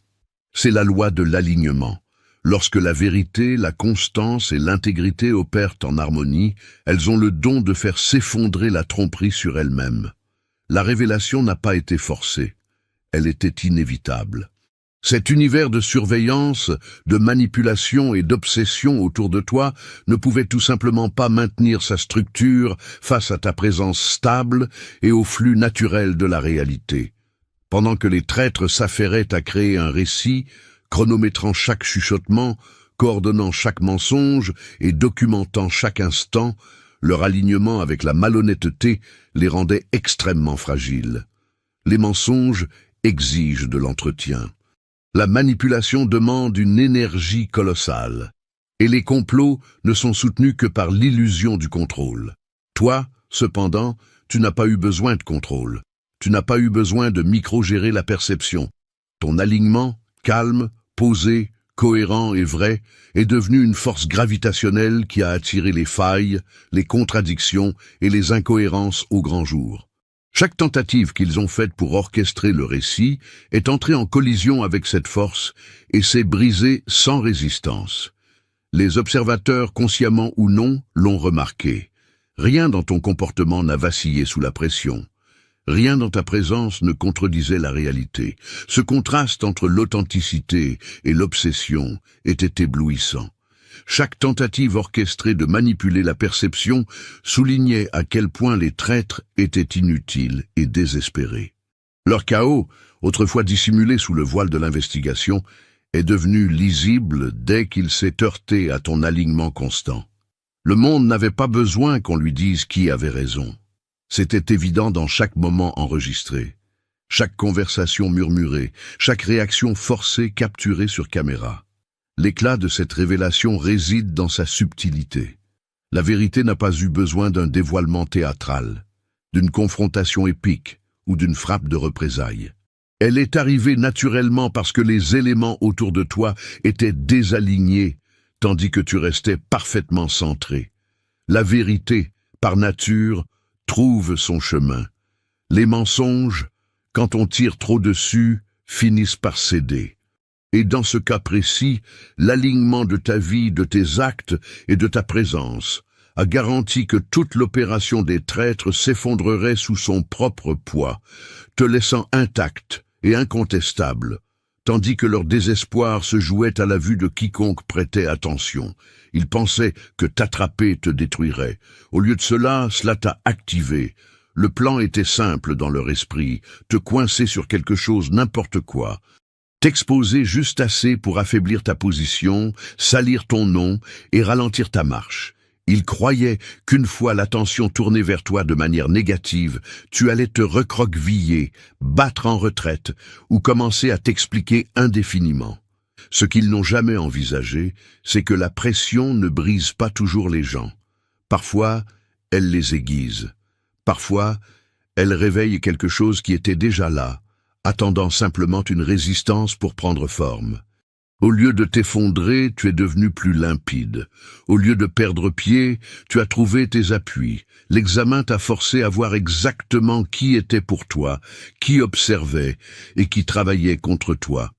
C'est la loi de l'alignement. Lorsque la vérité, la constance et l'intégrité opèrent en harmonie, elles ont le don de faire s'effondrer la tromperie sur elle-même. La révélation n'a pas été forcée, elle était inévitable. Cet univers de surveillance, de manipulation et d'obsession autour de toi ne pouvait tout simplement pas maintenir sa structure face à ta présence stable et au flux naturel de la réalité. Pendant que les traîtres s'affairaient à créer un récit, chronométrant chaque chuchotement, coordonnant chaque mensonge et documentant chaque instant, leur alignement avec la malhonnêteté les rendait extrêmement fragiles. Les mensonges exigent de l'entretien. La manipulation demande une énergie colossale, et les complots ne sont soutenus que par l'illusion du contrôle. Toi, cependant, tu n'as pas eu besoin de contrôle. Tu n'as pas eu besoin de micro-gérer la perception. Ton alignement, calme, posé, cohérent et vrai, est devenu une force gravitationnelle qui a attiré les failles, les contradictions et les incohérences au grand jour. Chaque tentative qu'ils ont faite pour orchestrer le récit est entrée en collision avec cette force et s'est brisée sans résistance. Les observateurs, consciemment ou non, l'ont remarqué. Rien dans ton comportement n'a vacillé sous la pression. Rien dans ta présence ne contredisait la réalité. Ce contraste entre l'authenticité et l'obsession était éblouissant. Chaque tentative orchestrée de manipuler la perception soulignait à quel point les traîtres étaient inutiles et désespérés. Leur chaos, autrefois dissimulé sous le voile de l'investigation, est devenu lisible dès qu'il s'est heurté à ton alignement constant. Le monde n'avait pas besoin qu'on lui dise qui avait raison. C'était évident dans chaque moment enregistré, chaque conversation murmurée, chaque réaction forcée capturée sur caméra. L'éclat de cette révélation réside dans sa subtilité. La vérité n'a pas eu besoin d'un dévoilement théâtral, d'une confrontation épique ou d'une frappe de représailles. Elle est arrivée naturellement parce que les éléments autour de toi étaient désalignés, tandis que tu restais parfaitement centré. La vérité, par nature, trouve son chemin. Les mensonges, quand on tire trop dessus, finissent par céder. Et dans ce cas précis, l'alignement de ta vie, de tes actes et de ta présence a garanti que toute l'opération des traîtres s'effondrerait sous son propre poids, te laissant intact et incontestable, tandis que leur désespoir se jouait à la vue de quiconque prêtait attention. Ils pensaient que t'attraper te détruirait. Au lieu de cela t'a activé. Le plan était simple dans leur esprit, te coincer sur quelque chose, n'importe quoi. T'exposer juste assez pour affaiblir ta position, salir ton nom et ralentir ta marche. Ils croyaient qu'une fois l'attention tournée vers toi de manière négative, tu allais te recroqueviller, battre en retraite ou commencer à t'expliquer indéfiniment. Ce qu'ils n'ont jamais envisagé, c'est que la pression ne brise pas toujours les gens. Parfois, elle les aiguise. Parfois, elle réveille quelque chose qui était déjà là, attendant simplement une résistance pour prendre forme. Au lieu de t'effondrer, tu es devenu plus limpide. Au lieu de perdre pied, tu as trouvé tes appuis. L'examen t'a forcé à voir exactement qui était pour toi, qui observait et qui travaillait contre toi.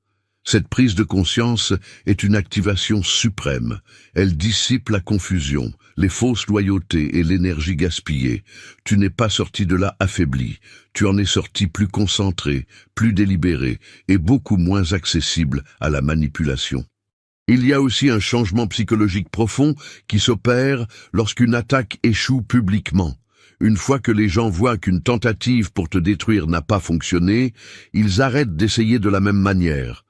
Cette prise de conscience est une activation suprême. Elle dissipe la confusion, les fausses loyautés et l'énergie gaspillée. Tu n'es pas sorti de là affaibli. Tu en es sorti plus concentré, plus délibéré et beaucoup moins accessible à la manipulation. Il y a aussi un changement psychologique profond qui s'opère lorsqu'une attaque échoue publiquement. Une fois que les gens voient qu'une tentative pour te détruire n'a pas fonctionné, ils arrêtent d'essayer de la même manière.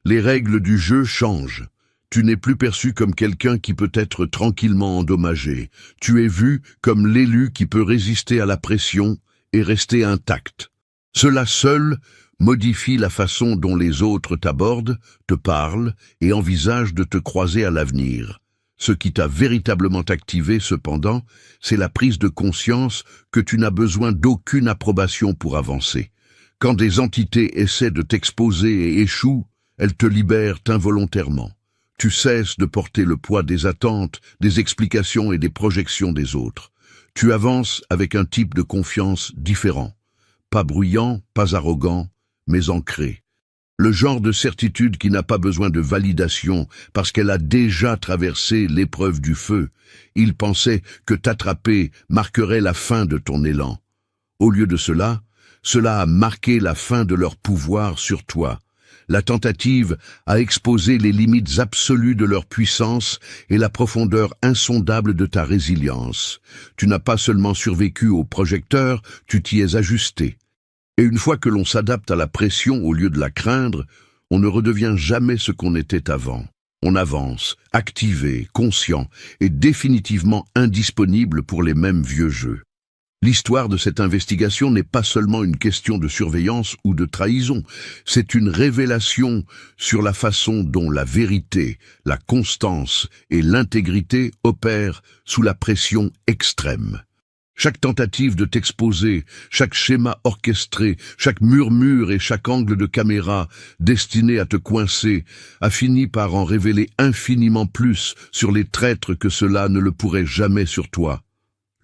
Les règles du jeu changent. Tu n'es plus perçu comme quelqu'un qui peut être tranquillement endommagé. Tu es vu comme l'élu qui peut résister à la pression et rester intact. Cela seul modifie la façon dont les autres t'abordent, te parlent et envisagent de te croiser à l'avenir. Ce qui t'a véritablement activé, cependant, c'est la prise de conscience que tu n'as besoin d'aucune approbation pour avancer. Quand des entités essaient de t'exposer et échouent, elles te libèrent involontairement. Tu cesses de porter le poids des attentes, des explications et des projections des autres. Tu avances avec un type de confiance différent. Pas bruyant, pas arrogant, mais ancré. Le genre de certitude qui n'a pas besoin de validation parce qu'elle a déjà traversé l'épreuve du feu. Il pensait que t'attraper marquerait la fin de ton élan. Au lieu de cela a marqué la fin de leur pouvoir sur toi. La tentative a exposé les limites absolues de leur puissance et la profondeur insondable de ta résilience. Tu n'as pas seulement survécu au projecteur, tu t'y es ajusté. Et une fois que l'on s'adapte à la pression au lieu de la craindre, on ne redevient jamais ce qu'on était avant. On avance, activé, conscient et définitivement indisponible pour les mêmes vieux jeux. L'histoire de cette investigation n'est pas seulement une question de surveillance ou de trahison, c'est une révélation sur la façon dont la vérité, la constance et l'intégrité opèrent sous la pression extrême. Chaque tentative de t'exposer, chaque schéma orchestré, chaque murmure et chaque angle de caméra destiné à te coincer a fini par en révéler infiniment plus sur les traîtres que cela ne le pourrait jamais sur toi.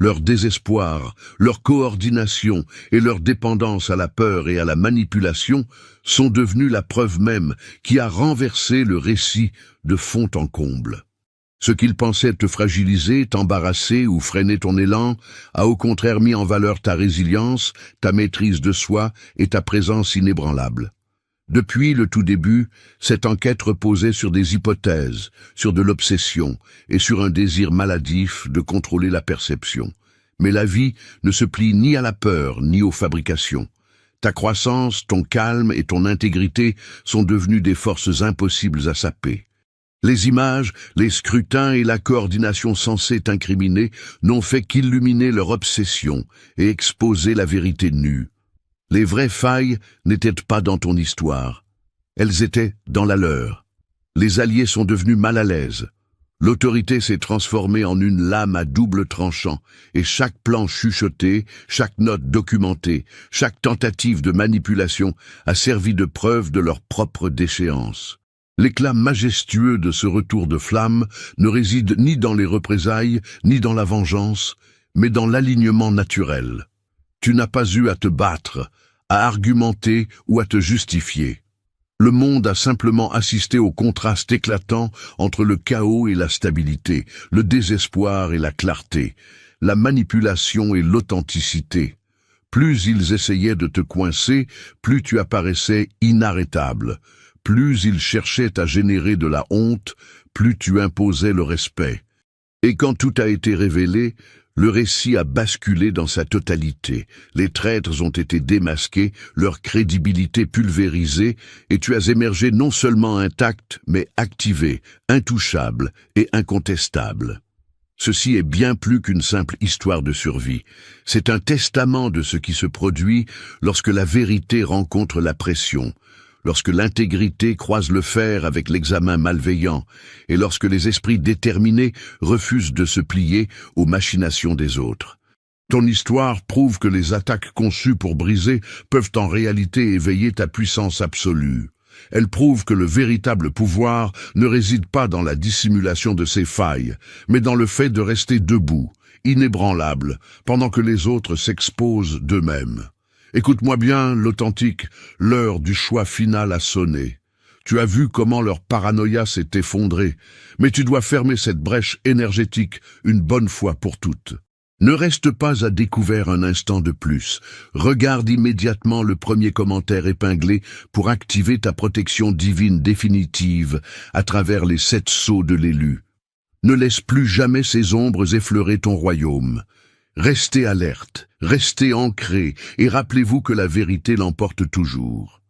Leur désespoir, leur coordination et leur dépendance à la peur et à la manipulation sont devenus la preuve même qui a renversé le récit de fond en comble. Ce qu'ils pensaient te fragiliser, t'embarrasser ou freiner ton élan a au contraire mis en valeur ta résilience, ta maîtrise de soi et ta présence inébranlable. Depuis le tout début, cette enquête reposait sur des hypothèses, sur de l'obsession et sur un désir maladif de contrôler la perception. Mais la vie ne se plie ni à la peur ni aux fabrications. Ta croissance, ton calme et ton intégrité sont devenus des forces impossibles à saper. Les images, les scrutins et la coordination censée t'incriminer n'ont fait qu'illuminer leur obsession et exposer la vérité nue. Les vraies failles n'étaient pas dans ton histoire. Elles étaient dans la leur. Les alliés sont devenus mal à l'aise. L'autorité s'est transformée en une lame à double tranchant, et chaque plan chuchoté, chaque note documentée, chaque tentative de manipulation a servi de preuve de leur propre déchéance. L'éclat majestueux de ce retour de flamme ne réside ni dans les représailles, ni dans la vengeance, mais dans l'alignement naturel. Tu n'as pas eu à te battre, à argumenter ou à te justifier. Le monde a simplement assisté au contraste éclatant entre le chaos et la stabilité, le désespoir et la clarté, la manipulation et l'authenticité. Plus ils essayaient de te coincer, plus tu apparaissais inarrêtable. Plus ils cherchaient à générer de la honte, plus tu imposais le respect. Et quand tout a été révélé, le récit a basculé dans sa totalité. Les traîtres ont été démasqués, leur crédibilité pulvérisée, et tu as émergé non seulement intact, mais activé, intouchable et incontestable. Ceci est bien plus qu'une simple histoire de survie. C'est un testament de ce qui se produit lorsque la vérité rencontre la pression, lorsque l'intégrité croise le fer avec l'examen malveillant, et lorsque les esprits déterminés refusent de se plier aux machinations des autres. Ton histoire prouve que les attaques conçues pour briser peuvent en réalité éveiller ta puissance absolue. Elle prouve que le véritable pouvoir ne réside pas dans la dissimulation de ses failles, mais dans le fait de rester debout, inébranlable, pendant que les autres s'exposent d'eux-mêmes. Écoute-moi bien, l'authentique, l'heure du choix final a sonné. Tu as vu comment leur paranoïa s'est effondrée, mais tu dois fermer cette brèche énergétique une bonne fois pour toutes. Ne reste pas à découvert un instant de plus. Regarde immédiatement le premier commentaire épinglé pour activer ta protection divine définitive à travers les 7 sceaux de l'élu. Ne laisse plus jamais ces ombres effleurer ton royaume. Restez alerte, restez ancrés et rappelez-vous que la vérité l'emporte toujours.